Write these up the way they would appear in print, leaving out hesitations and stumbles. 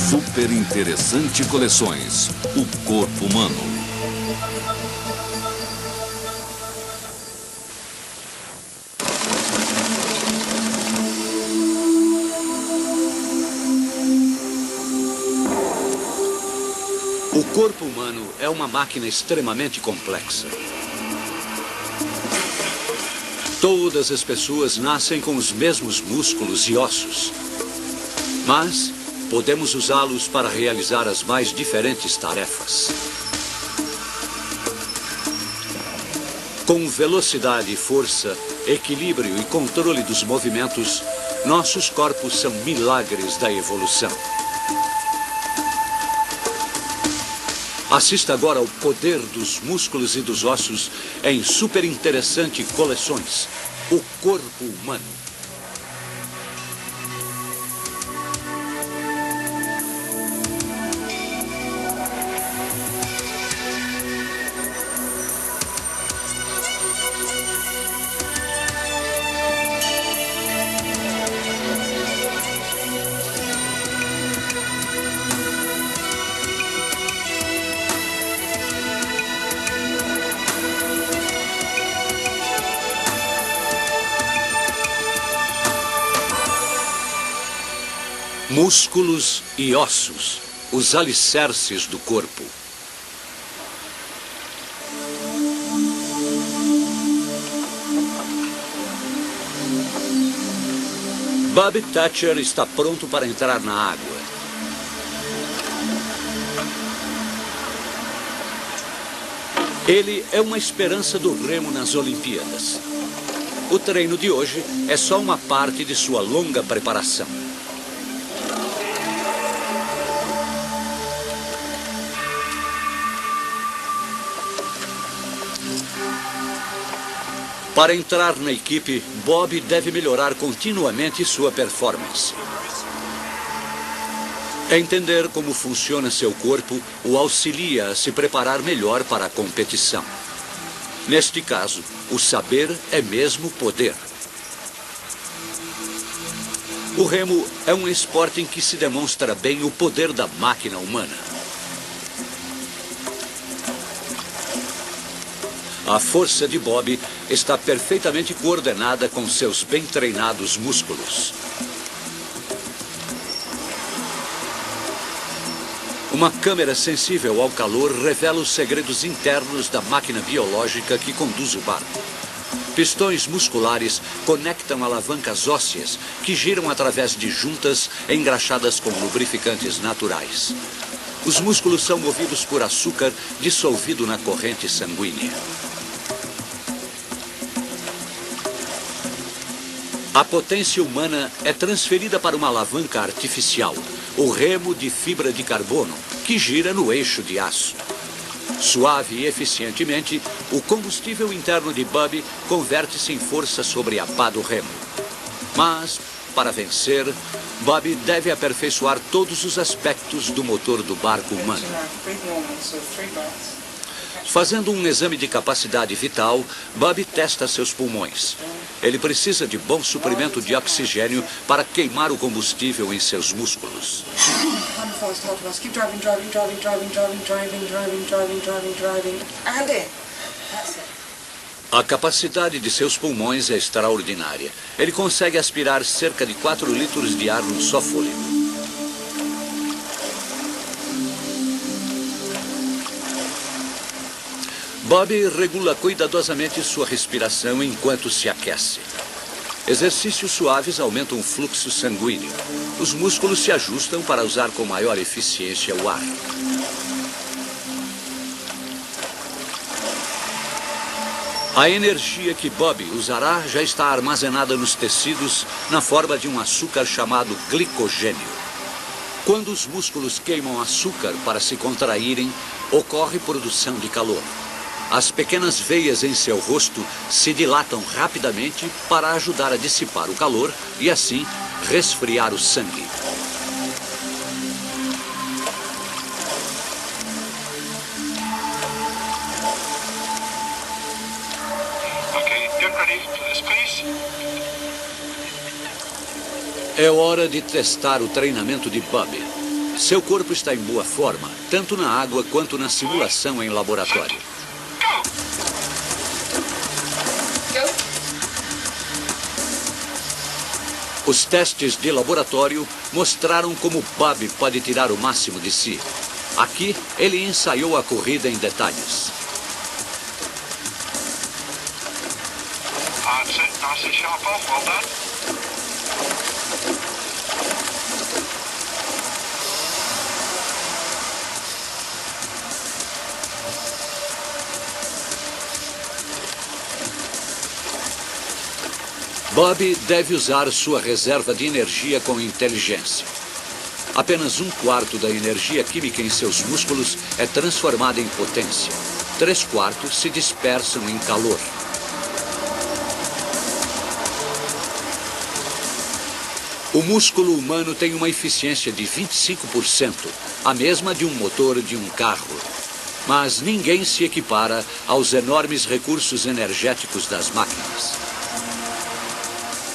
Super Interessante Coleções. O corpo humano. O corpo humano é uma máquina extremamente complexa. Todas as pessoas nascem com os mesmos músculos e ossos, mas podemos usá-los para realizar as mais diferentes tarefas. Com velocidade, força, equilíbrio e controle dos movimentos, nossos corpos são milagres da evolução. Assista agora ao poder dos músculos e dos ossos em Super Interessante Coleções. O corpo humano. Músculos e ossos, os alicerces do corpo. Bob Thatcher está pronto para entrar na água. Ele é uma esperança do remo nas Olimpíadas. O treino de hoje é só uma parte de sua longa preparação. Para entrar na equipe, Bob deve melhorar continuamente sua performance. Entender como funciona seu corpo o auxilia a se preparar melhor para a competição. Neste caso, o saber é mesmo poder. O remo é um esporte em que se demonstra bem o poder da máquina humana. A força de Bob está perfeitamente coordenada com seus bem treinados músculos. Uma câmera sensível ao calor revela os segredos internos da máquina biológica que conduz o barco. Pistões musculares conectam alavancas ósseas que giram através de juntas engraxadas com lubrificantes naturais. Os músculos são movidos por açúcar dissolvido na corrente sanguínea. A potência humana é transferida para uma alavanca artificial, o remo de fibra de carbono, que gira no eixo de aço. Suave e eficientemente, o combustível interno de Bob converte-se em força sobre a pá do remo. Mas, para vencer, Bob deve aperfeiçoar todos os aspectos do motor do barco humano. Fazendo um exame de capacidade vital, Bob testa seus pulmões. Ele precisa de bom suprimento de oxigênio para queimar o combustível em seus músculos. A capacidade de seus pulmões é extraordinária. Ele consegue aspirar cerca de 4 litros de ar num só fôlego. Bob regula cuidadosamente sua respiração enquanto se aquece. Exercícios suaves aumentam o fluxo sanguíneo. Os músculos se ajustam para usar com maior eficiência o ar. A energia que Bob usará já está armazenada nos tecidos na forma de um açúcar chamado glicogênio. Quando os músculos queimam açúcar para se contraírem, ocorre produção de calor. As pequenas veias em seu rosto se dilatam rapidamente para ajudar a dissipar o calor e, assim, resfriar o sangue. Okay, get ready for this, please. É hora de testar o treinamento de Bob. Seu corpo está em boa forma, tanto na água quanto na simulação em laboratório. Os testes de laboratório mostraram como Bob pode tirar o máximo de si. Aqui, ele ensaiou a corrida em detalhes. That's it. Nice and sharp off. Well done. Bob deve usar sua reserva de energia com inteligência. Apenas 1/4 da energia química em seus músculos é transformada em potência. 3/4 se dispersam em calor. O músculo humano tem uma eficiência de 25%, a mesma de um motor de um carro. Mas ninguém se equipara aos enormes recursos energéticos das máquinas.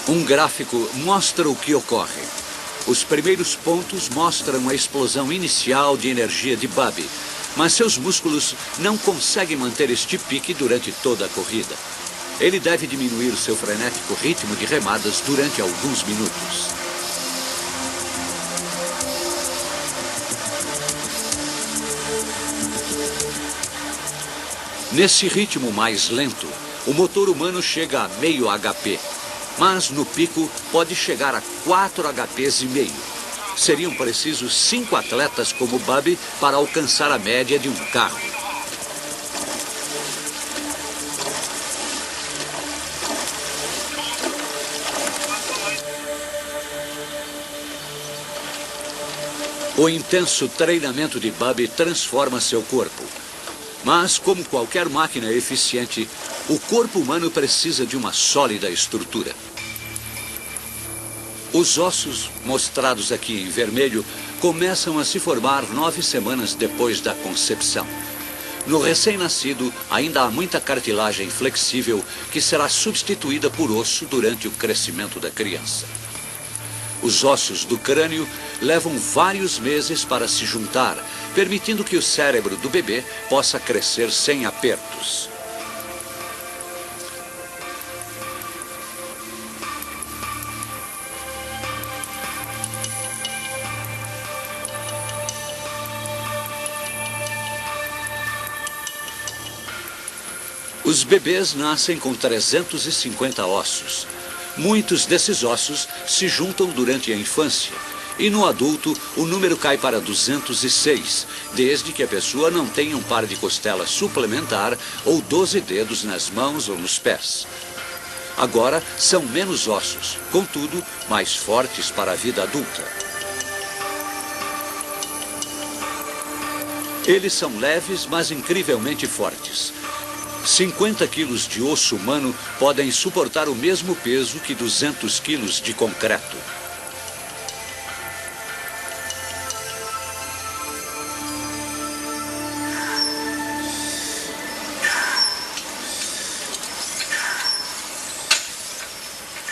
Um gráfico mostra o que ocorre. Os primeiros pontos mostram a explosão inicial de energia de Bob, mas seus músculos não conseguem manter este pique durante toda a corrida. Ele deve diminuir seu frenético ritmo de remadas durante alguns minutos. Nesse ritmo mais lento, o motor humano chega a meio HP. Mas no pico pode chegar a 4 HPs e meio. Seriam precisos 5 atletas como Bob para alcançar a média de um carro. O intenso treinamento de Bob transforma seu corpo. Mas, como qualquer máquina eficiente, o corpo humano precisa de uma sólida estrutura. Os ossos, mostrados aqui em vermelho, começam a se formar 9 semanas depois da concepção. No recém-nascido, ainda há muita cartilagem flexível que será substituída por osso durante o crescimento da criança. Os ossos do crânio levam vários meses para se juntar, permitindo que o cérebro do bebê possa crescer sem apertos. Os bebês nascem com 350 ossos. Muitos desses ossos se juntam durante a infância. E no adulto, o número cai para 206, desde que a pessoa não tenha um par de costelas suplementar ou 12 dedos nas mãos ou nos pés. Agora, são menos ossos, contudo, mais fortes para a vida adulta. Eles são leves, mas incrivelmente fortes. 50 quilos de osso humano podem suportar o mesmo peso que 200 quilos de concreto.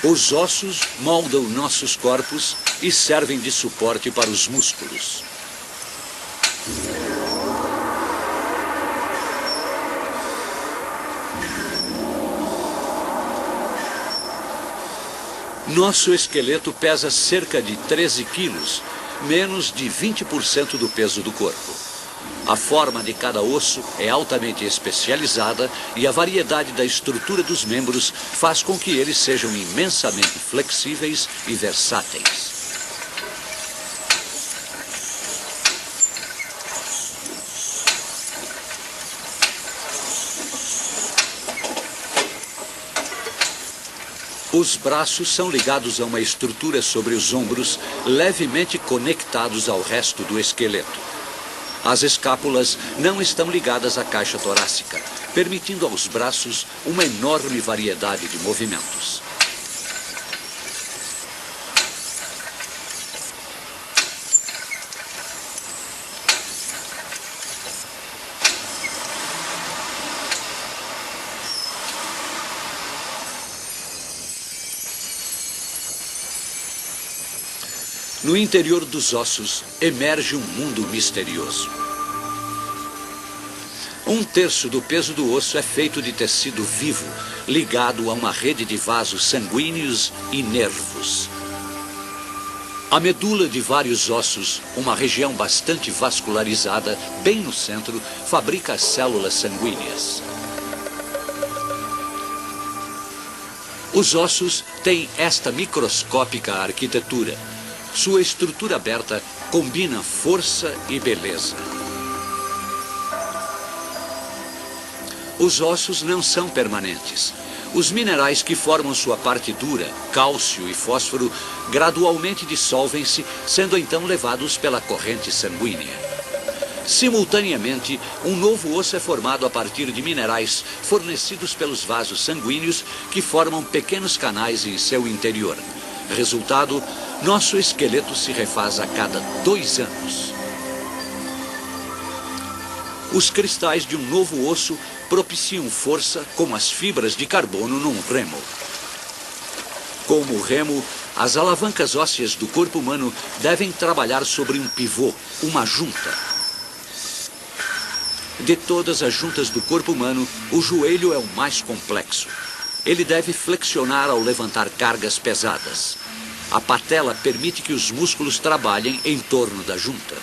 Os ossos moldam nossos corpos e servem de suporte para os músculos. Nosso esqueleto pesa cerca de 13 quilos, menos de 20% do peso do corpo. A forma de cada osso é altamente especializada e a variedade da estrutura dos membros faz com que eles sejam imensamente flexíveis e versáteis. Os braços são ligados a uma estrutura sobre os ombros, levemente conectados ao resto do esqueleto. As escápulas não estão ligadas à caixa torácica, permitindo aos braços uma enorme variedade de movimentos. No interior dos ossos emerge um mundo misterioso. Um terço do peso do osso é feito de tecido vivo, ligado a uma rede de vasos sanguíneos e nervos. A medula de vários ossos, uma região bastante vascularizada, bem no centro, fabrica as células sanguíneas. Os ossos têm esta microscópica arquitetura. Sua estrutura aberta combina força e beleza. Os ossos não são permanentes. Os minerais que formam sua parte dura, cálcio e fósforo, gradualmente dissolvem-se, sendo então levados pela corrente sanguínea. Simultaneamente, um novo osso é formado a partir de minerais fornecidos pelos vasos sanguíneos que formam pequenos canais em seu interior. Resultado, nosso esqueleto se refaz a cada 2 anos. Os cristais de um novo osso propiciam força como as fibras de carbono num remo. Como o remo, as alavancas ósseas do corpo humano devem trabalhar sobre um pivô, uma junta. De todas as juntas do corpo humano, o joelho é o mais complexo. Ele deve flexionar ao levantar cargas pesadas. A patela permite que os músculos trabalhem em torno da junta.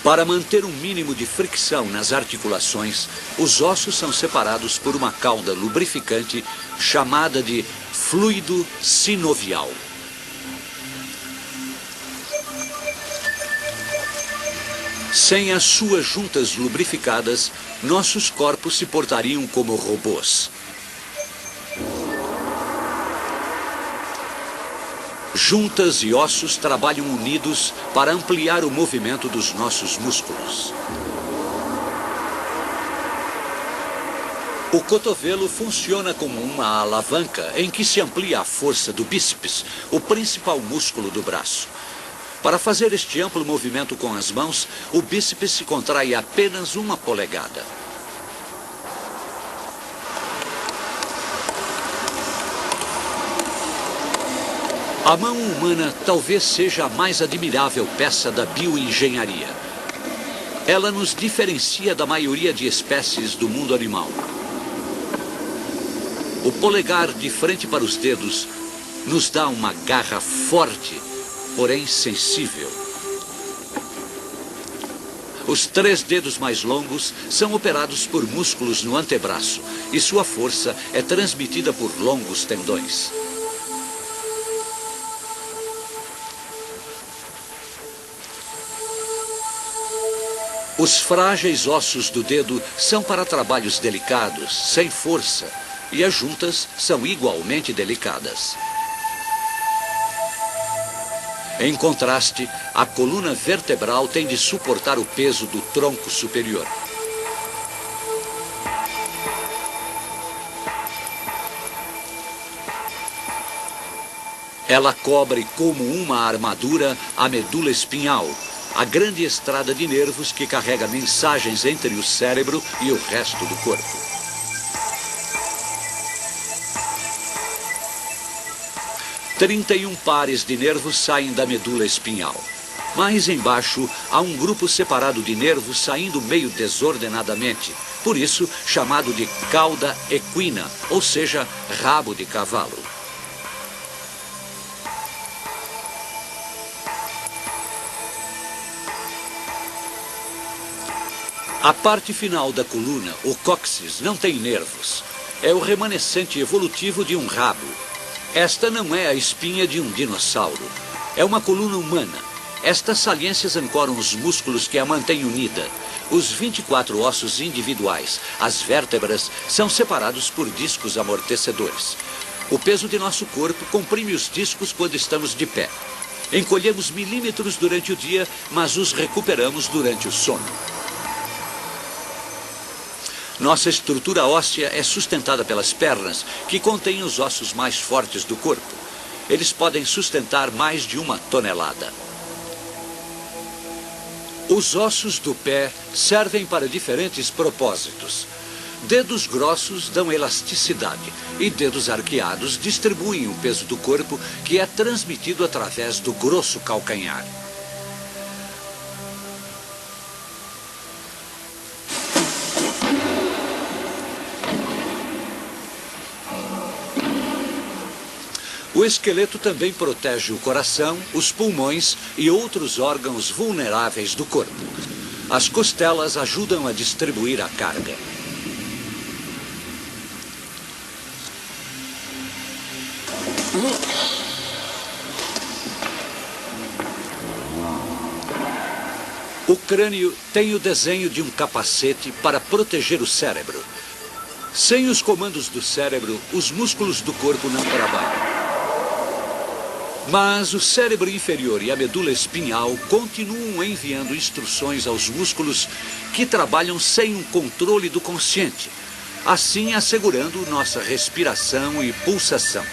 Para manter um mínimo de fricção nas articulações, os ossos são separados por uma cauda lubrificante chamada de fluido sinovial. Sem as suas juntas lubrificadas, nossos corpos se portariam como robôs. Juntas e ossos trabalham unidos para ampliar o movimento dos nossos músculos. O cotovelo funciona como uma alavanca em que se amplia a força do bíceps, o principal músculo do braço. Para fazer este amplo movimento com as mãos, o bíceps se contrai apenas 1 polegada. A mão humana talvez seja a mais admirável peça da bioengenharia. Ela nos diferencia da maioria de espécies do mundo animal. O polegar de frente para os dedos nos dá uma garra forte, porém sensível. Os 3 dedos mais longos são operados por músculos no antebraço e sua força é transmitida por longos tendões. Os frágeis ossos do dedo são para trabalhos delicados, sem força, e as juntas são igualmente delicadas. Em contraste, a coluna vertebral tem de suportar o peso do tronco superior. Ela cobre como uma armadura a medula espinhal, a grande estrada de nervos que carrega mensagens entre o cérebro e o resto do corpo. – 31 pares de nervos saem da medula espinhal. Mais embaixo, há um grupo separado de nervos saindo meio desordenadamente, por isso chamado de cauda equina, ou seja, rabo de cavalo. A parte final da coluna, o cóccix, não tem nervos. É o remanescente evolutivo de um rabo. Esta não é a espinha de um dinossauro. É uma coluna humana. Estas saliências ancoram os músculos que a mantêm unida. Os 24 ossos individuais, as vértebras, são separados por discos amortecedores. O peso de nosso corpo comprime os discos quando estamos de pé. Encolhemos milímetros durante o dia, mas os recuperamos durante o sono. Nossa estrutura óssea é sustentada pelas pernas, que contêm os ossos mais fortes do corpo. Eles podem sustentar mais de 1 tonelada. Os ossos do pé servem para diferentes propósitos. Dedos grossos dão elasticidade e dedos arqueados distribuem o peso do corpo, que é transmitido através do grosso calcanhar. O esqueleto também protege o coração, os pulmões e outros órgãos vulneráveis do corpo. As costelas ajudam a distribuir a carga. O crânio tem o desenho de um capacete para proteger o cérebro. Sem os comandos do cérebro, os músculos do corpo não trabalham. Mas o cérebro inferior e a medula espinhal continuam enviando instruções aos músculos que trabalham sem um controle do consciente, assim assegurando nossa respiração e pulsação.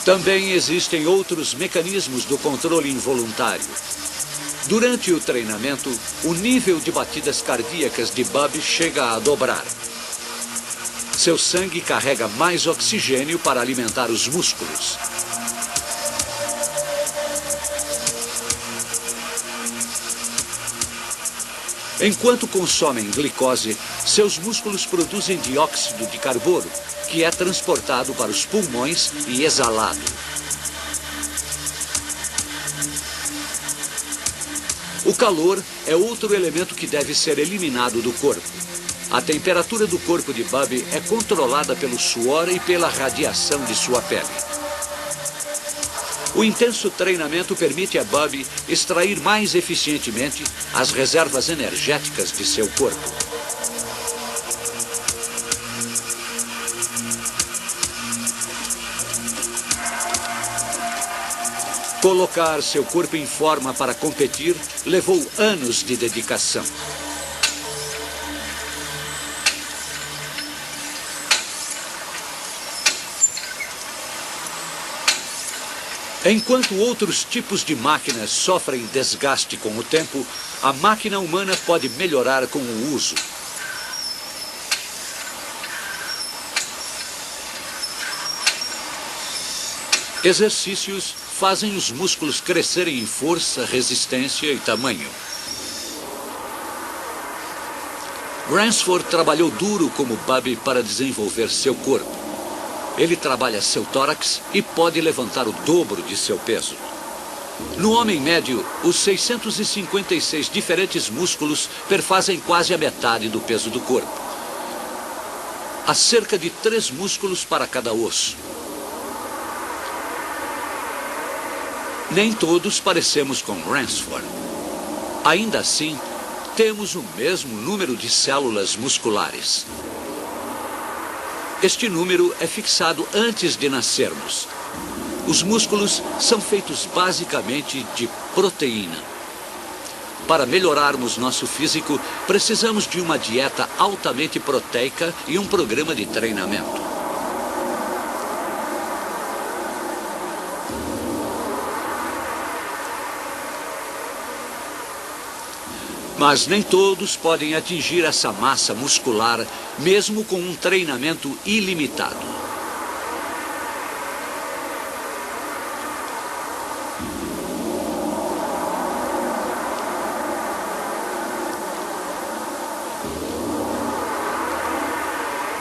Também existem outros mecanismos do controle involuntário. Durante o treinamento, o nível de batidas cardíacas de Bub chega a dobrar. Seu sangue carrega mais oxigênio para alimentar os músculos. Enquanto consomem glicose, seus músculos produzem dióxido de carbono, que é transportado para os pulmões e exalado. O calor é outro elemento que deve ser eliminado do corpo. A temperatura do corpo de Bub é controlada pelo suor e pela radiação de sua pele. O intenso treinamento permite a Bub extrair mais eficientemente as reservas energéticas de seu corpo. Colocar seu corpo em forma para competir levou anos de dedicação. Enquanto outros tipos de máquinas sofrem desgaste com o tempo, a máquina humana pode melhorar com o uso. Exercícios fazem os músculos crescerem em força, resistência e tamanho. Bransford trabalhou duro como Bub para desenvolver seu corpo. Ele trabalha seu tórax e pode levantar o dobro de seu peso. No homem médio, os 656 diferentes músculos perfazem quase a metade do peso do corpo. Há cerca de 3 músculos para cada osso. Nem todos parecemos com Bransford. Ainda assim, temos o mesmo número de células musculares. Este número é fixado antes de nascermos. Os músculos são feitos basicamente de proteína. Para melhorarmos nosso físico, precisamos de uma dieta altamente proteica e um programa de treinamento. Mas nem todos podem atingir essa massa muscular, mesmo com um treinamento ilimitado.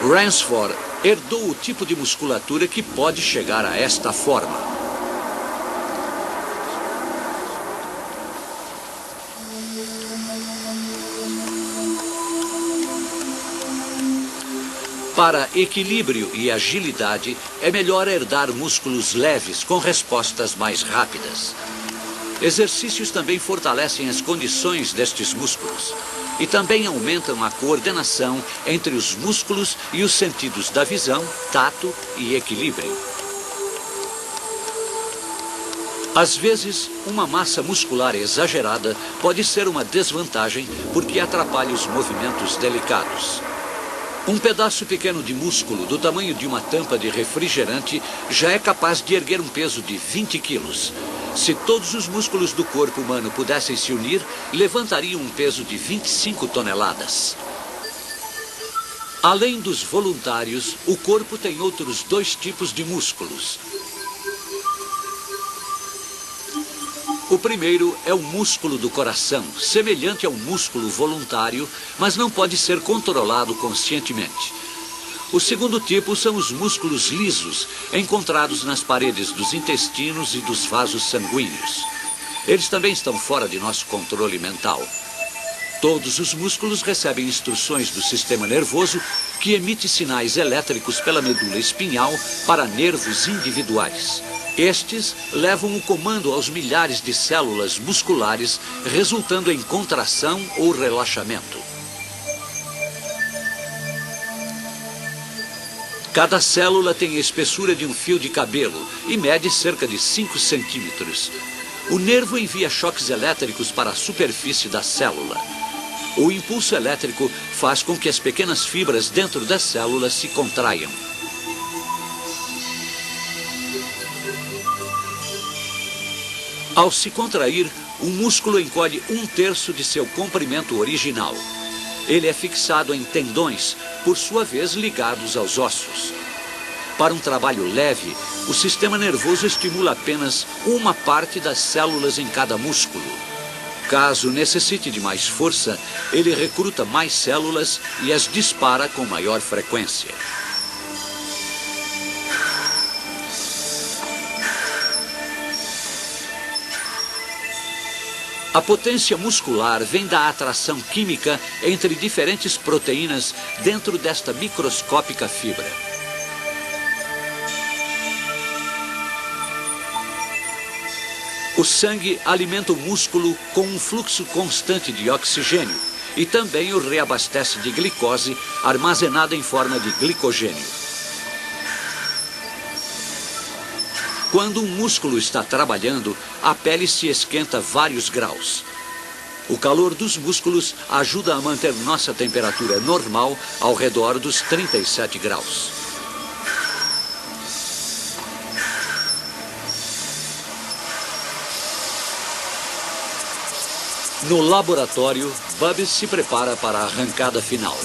Bransford herdou o tipo de musculatura que pode chegar a esta forma. Para equilíbrio e agilidade, é melhor herdar músculos leves com respostas mais rápidas. Exercícios também fortalecem as condições destes músculos e também aumentam a coordenação entre os músculos e os sentidos da visão, tato e equilíbrio. Às vezes, uma massa muscular exagerada pode ser uma desvantagem porque atrapalha os movimentos delicados. Um pedaço pequeno de músculo do tamanho de uma tampa de refrigerante já é capaz de erguer um peso de 20 quilos. Se todos os músculos do corpo humano pudessem se unir, levantariam um peso de 25 toneladas. Além dos voluntários, o corpo tem outros 2 tipos de músculos. O primeiro é o músculo do coração, semelhante ao músculo voluntário, mas não pode ser controlado conscientemente. O segundo tipo são os músculos lisos, encontrados nas paredes dos intestinos e dos vasos sanguíneos. Eles também estão fora de nosso controle mental. Todos os músculos recebem instruções do sistema nervoso, que emite sinais elétricos pela medula espinhal para nervos individuais. Estes levam o comando aos milhares de células musculares, resultando em contração ou relaxamento. Cada célula tem a espessura de um fio de cabelo e mede cerca de 5 centímetros. O nervo envia choques elétricos para a superfície da célula. O impulso elétrico faz com que as pequenas fibras dentro das células se contraiam. Ao se contrair, o músculo encolhe 1/3 de seu comprimento original. Ele é fixado em tendões, por sua vez ligados aos ossos. Para um trabalho leve, o sistema nervoso estimula apenas uma parte das células em cada músculo. Caso necessite de mais força, ele recruta mais células e as dispara com maior frequência. A potência muscular vem da atração química entre diferentes proteínas dentro desta microscópica fibra. O sangue alimenta o músculo com um fluxo constante de oxigênio e também o reabastece de glicose armazenada em forma de glicogênio. Quando um músculo está trabalhando, a pele se esquenta vários graus. O calor dos músculos ajuda a manter nossa temperatura normal ao redor dos 37 graus. No laboratório, Bubby se prepara para a arrancada final.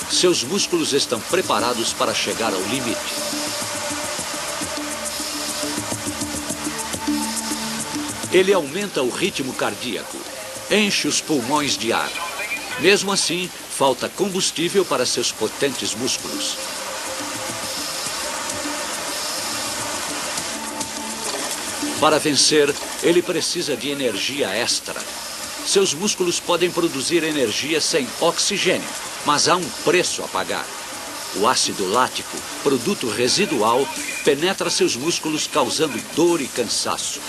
Seus músculos estão preparados para chegar ao limite. Ele aumenta o ritmo cardíaco, enche os pulmões de ar. Mesmo assim, falta combustível para seus potentes músculos. Para vencer, ele precisa de energia extra. Seus músculos podem produzir energia sem oxigênio, mas há um preço a pagar. O ácido lático, produto residual, penetra seus músculos causando dor e cansaço.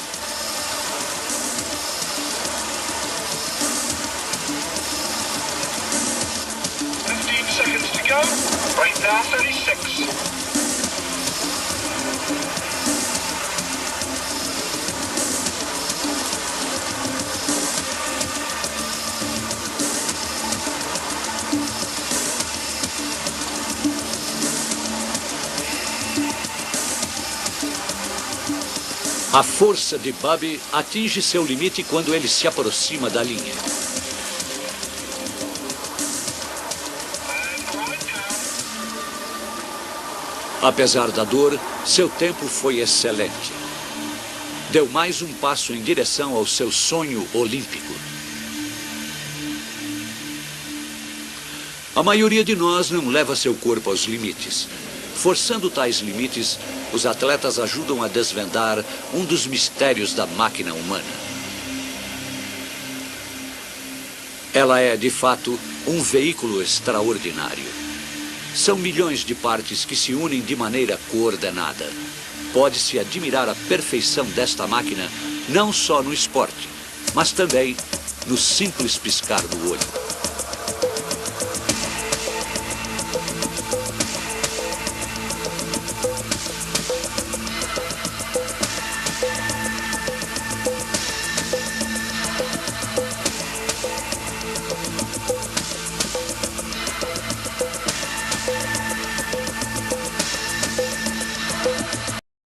A força de Bubby atinge seu limite quando ele se aproxima da linha. Apesar da dor, seu tempo foi excelente. Deu mais um passo em direção ao seu sonho olímpico. A maioria de nós não leva seu corpo aos limites. Forçando tais limites, os atletas ajudam a desvendar um dos mistérios da máquina humana. Ela é, de fato, um veículo extraordinário. São milhões de partes que se unem de maneira coordenada. Pode-se admirar a perfeição desta máquina, não só no esporte, mas também no simples piscar do olho.